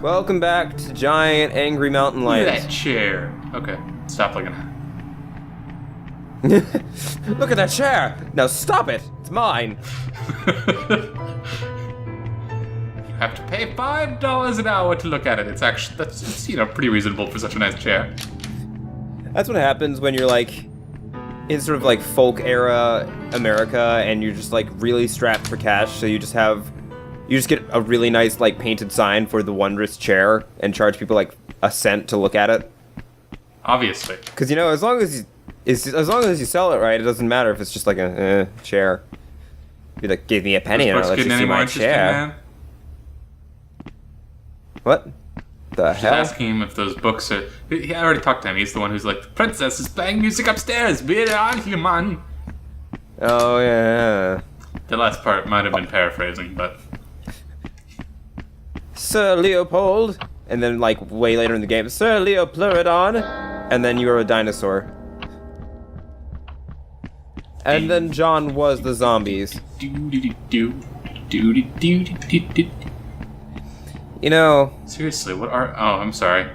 Welcome back to Giant Angry Mountain Look Lions. at that chair. Okay, stop looking at Look at that chair! Now stop it! It's mine! it. You have to pay $5 an hour to look at it. It's actually, it's pretty reasonable for such a nice chair. That's what happens when you're like in sort of like folk era America and you're just like really strapped for cash, so you just get a really nice like painted sign for the wondrous chair and charge people like a cent to look at it. Obviously. Because as long as you sell it right, it doesn't matter if it's just like a chair. Be like, give me a penny and I'll let you see my chair. What? The Just hell? asking him if those books are. I already talked to him. He's the one who's like, the princess is playing music upstairs. Be on here, man. Oh yeah. The last part might have been paraphrasing, but. Sir Leopold, and then like way later in the game, Sir Leopleurodon, and then you were a dinosaur. And then John was the zombies. Seriously, what are? Oh, I'm sorry.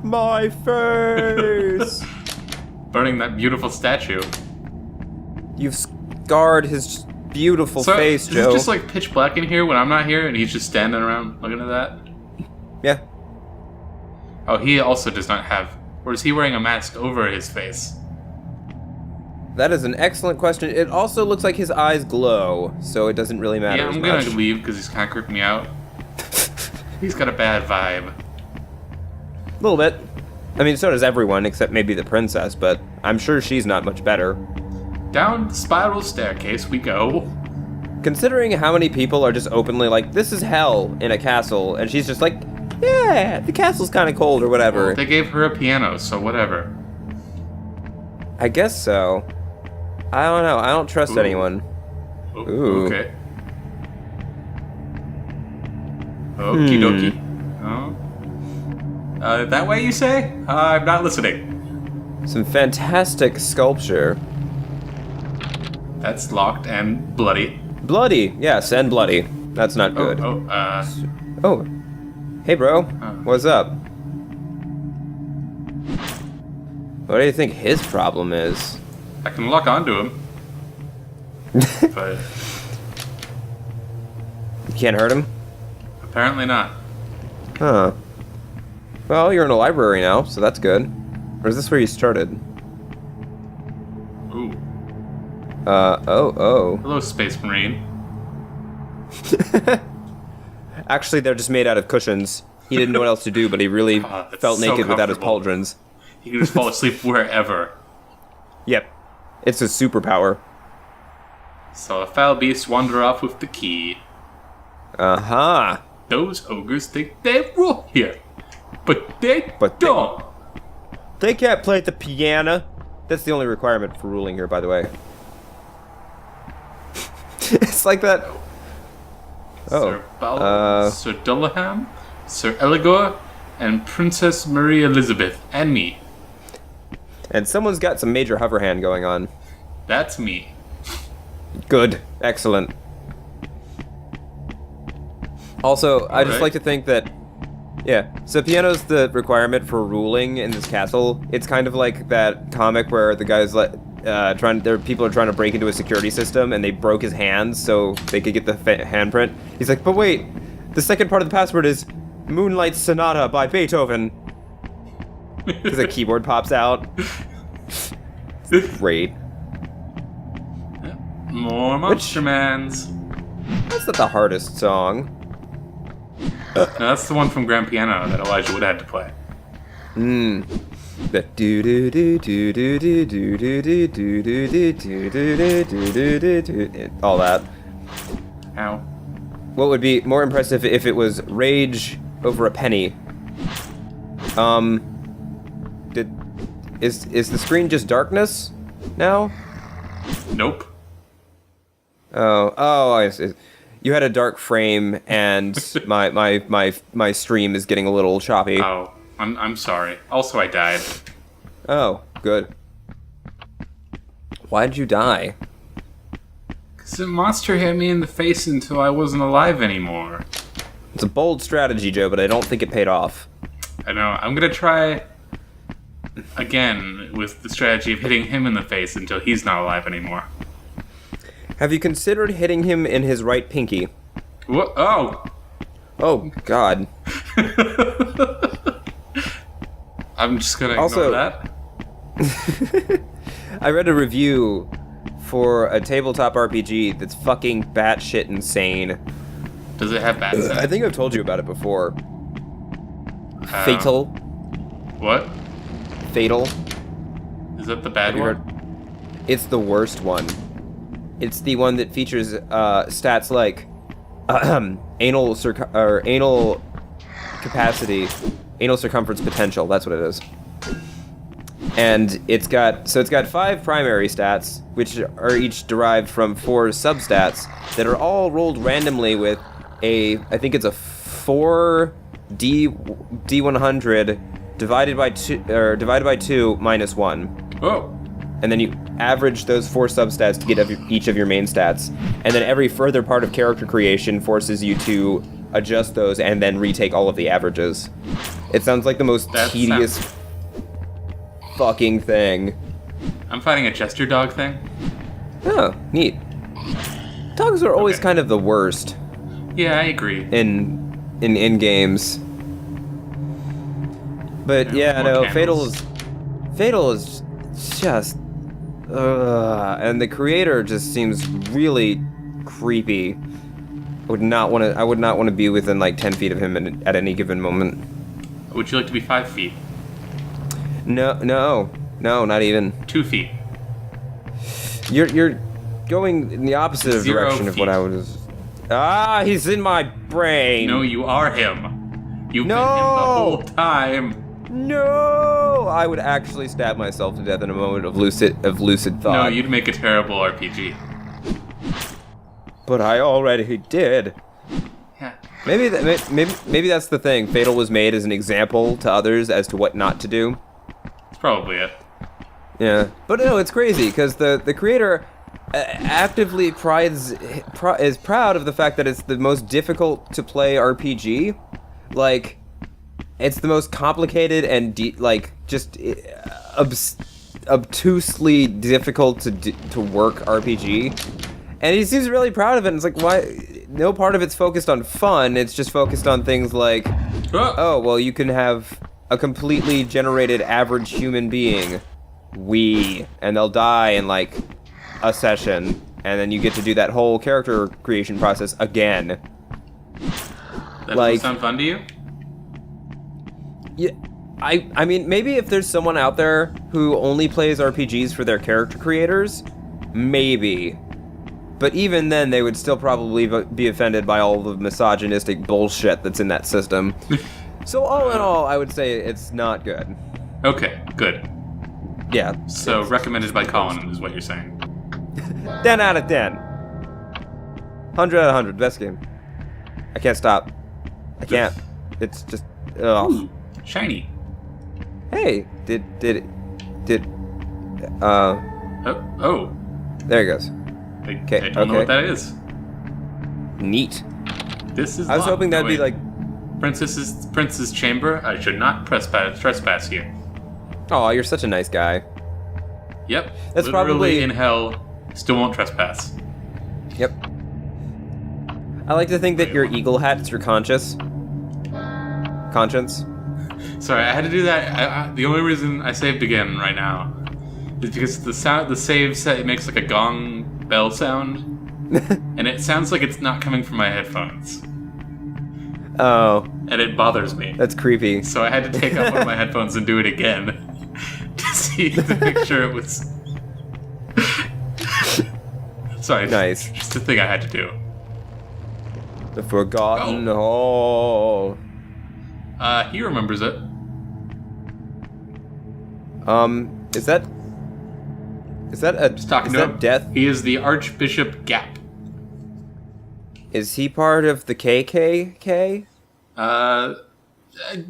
My face! Burning that beautiful statue. You've scarred his beautiful face, is Joe. it just like pitch black in here when I'm not here and he's just standing around looking at that? Yeah. Oh, he also does not have. Or is he wearing a mask over his face? That is an excellent question. It also looks like his eyes glow, so it doesn't really matter. Yeah, I'm gonna leave because he's kind of creeping me out. He's got a bad vibe. A little bit. I mean, so does everyone, except maybe the princess, but I'm sure she's not much better. Down the spiral staircase we go. Considering how many people are just openly like, this is hell in a castle, and she's just like, yeah, the castle's kind of cold or whatever. Well, they gave her a piano, so whatever. I guess so. I don't know. I don't trust anyone. Ooh. Okay. Okie dokie. Oh. That way you say? I'm not listening. Some fantastic sculpture. That's locked and bloody. Bloody. Yes, and bloody. That's not good. Oh. Hey, bro. What's up? What do you think his problem is? I can lock onto him. But You can't hurt him? apparently not. Huh. Well, you're in a library now, so that's good. Or is this where you started? Ooh. Oh. Hello, Space Marine. Actually, they're just made out of cushions. He didn't know what else to do, but he really That's felt so naked without his comfortable. pauldrons. He can just fall asleep wherever. Yep. It's a superpower. So a foul beast wander off with the key. Uh-huh. Those ogres think they rule here. But they don't. They can't play the piano. That's the only requirement for ruling here, by the way. It's like that. Sir Sir Dullaham, Sir Eligor, and Princess Marie Elizabeth, and me. And someone's got some major hover hand going on. That's me. Good. Excellent. Also, I just Alright. like to think that, yeah, so piano's the requirement for ruling in this castle. It's kind of like that comic where the guy's like, people are trying to break into a security system and they broke his hands so they could get the handprint. He's like, but wait, the second part of the password is Moonlight Sonata by Beethoven. Because a keyboard pops out. Great. More Monster Mans. That's not the hardest song. No, that's the one from Grand Piano that Elijah Wood had to play. The do do do do do do do do do do do do do do do do all that. Ow. What would be more impressive if it was Rage Over a Penny? Is the screen just darkness now? Nope. Oh, I see. You had a dark frame, and my stream is getting a little choppy. Oh, I'm sorry. Also, I died. Oh, good. Why'd you die? Because a monster hit me in the face until I wasn't alive anymore. It's a bold strategy, Joe, but I don't think it paid off. I know. I'm gonna try again with the strategy of hitting him in the face until he's not alive anymore. Have you considered hitting him in his right pinky? What? Oh! Oh, God. I'm just gonna ignore that. I read a review for a tabletop RPG that's fucking batshit insane. Does it have bats in it? I think I've told you about it before. Fatal. What? Fatal. Is that the bad Have you one? heard? It's the worst one. It's the one that features stats like anal capacity, anal circumference potential. That's what it is. And it's got 5 primary stats, which are each derived from 4 substats that are all rolled randomly with I think it's a 4d100 divided by 2 minus 1. Oh. And then you average those 4 substats to get each of your main stats. And then every further part of character creation forces you to adjust those and then retake all of the averages. It sounds like the most tedious fucking thing. I'm fighting a jester dog thing. Oh, neat. Dogs are always kind of the worst Yeah, I agree. in games. But yeah, no, Fatal is just and the creator just seems really creepy. I would not want to be within like 10 feet of him at any given moment. Would you like to be 5 feet? No, not even. 2 feet. You're going in the opposite 0 direction of what feet. I was. He's in my brain. No, you are him. You've been him the No! whole time. No, I would actually stab myself to death in a moment of lucid thought. No, you'd make a terrible RPG. But I already did. Yeah. Maybe that's the thing. Fatal was made as an example to others as to what not to do. That's probably it. Yeah, but no, it's crazy because the creator actively is proud of the fact that it's the most difficult to play RPG. Like, it's the most complicated and obtusely difficult to work RPG. And he seems really proud of it. And it's like, why? No part of it's focused on fun. It's just focused on things like, oh, well, you can have a completely generated average human being, and they'll die in like a session, and then you get to do that whole character creation process again. That doesn't sound fun to you? Yeah, I mean, maybe if there's someone out there who only plays RPGs for their character creators, maybe. But even then, they would still probably be offended by all the misogynistic bullshit that's in that system. So all in all, I would say it's not good. Okay, good. Yeah. So recommended by Colin is what you're saying. 10 out of 10. 100 out of 100. Best game. I can't stop. I can't. It's just... Ugh. Ooh, shiny. Hey, Oh. There it goes. I don't know what that is. Neat. This is I was hoping that'd be like... Prince's chamber. I should not trespass here. Oh, you're such a nice guy. Yep. That's Literally probably... in hell. Still won't trespass. Yep. I like to think that your eagle hat's your conscience. Sorry, I had to do that. The only reason I saved again right now is because the save set, it makes like a gong bell sound, and it sounds like it's not coming from my headphones. Oh. And it bothers me. That's creepy. So I had to take off one of my headphones and do it again to make sure it was. Sorry. Nice. Just a thing I had to do. The Forgotten Hall. He remembers it. Is that Just talking to him. Death? He is the Archbishop Gap. Is he part of the KKK?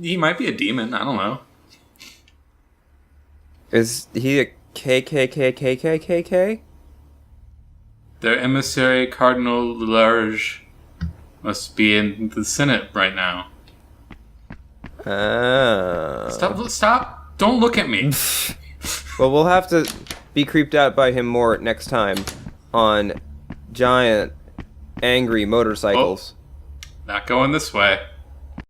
He might be a demon. I don't know. Is he a KKK? Their emissary, Cardinal Large. Must be in the Senate right now. Stop! Don't look at me. Well, we'll have to be creeped out by him more next time on giant, angry motorcycles. Not going this way.